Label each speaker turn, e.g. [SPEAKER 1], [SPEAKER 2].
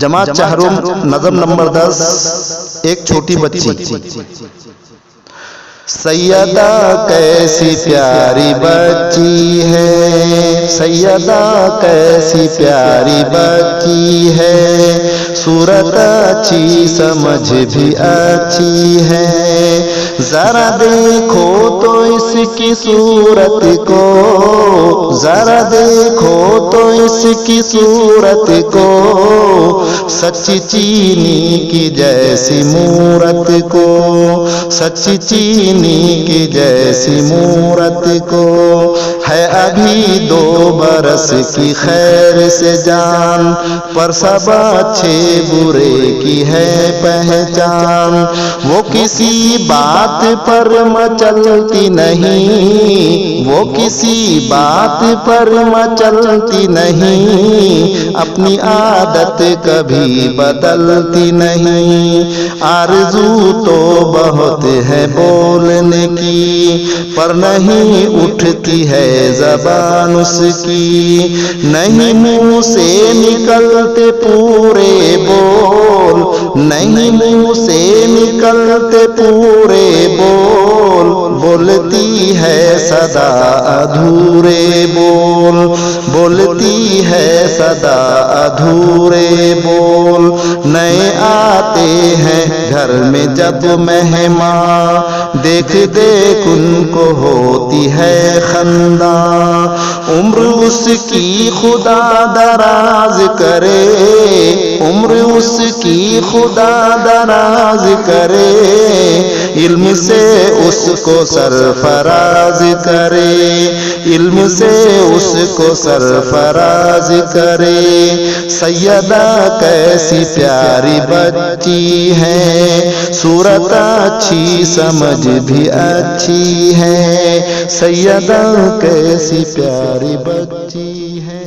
[SPEAKER 1] جماعت چہرم نظم نمبر 10 ایک چھوٹی بچی۔ سیدہ کیسی پیاری بچی ہے، سیدہ کیسی پیاری بچی ہے، صورت اچھی سمجھ بھی اچھی ہے، ذرا دیکھو تو اس کی صورت کو، ذرا دیکھو تو اس کی صورت کو، سچی چینی کی جیسی مورت کو، سچی چینی کی جیسی مورت کو، ہے ابھی 2 برس کی خیر سے جان، پر سب اچھے برے کی ہے پہچان، وہ کسی بات پر مچلتی نہیں، وہ کسی بات پر مچلتی نہیں، اپنی عادت کبھی بدلتی نہیں، آرزو تو بہت ہے بولنے کی، پر نہیں اٹھتی ہے زبان اس کی، نہیں منہ سے نکلتے پورے بول، نہیں منہ سے نکلتے پورے بول، بولتی ہے سدا ادھورے بول، بولتی ہے سدا ادھورے بول، نئے آتے ہیں گھر میں جب مہمان، دیکھ دیکھ ان کو ہوتی ہے خنداں، عمر اس کی خدا دراز کرے، عمر اس کی خدا دراز کرے، علم سے اس کو سرفراز کرے، علم سے اس کو سرفراز کرے، سیدہ کیسی پیاری بچی ہے، صورت اچھی سمجھ بھی اچھی ہے، سیدہ کیسی پیاری بچی ہے۔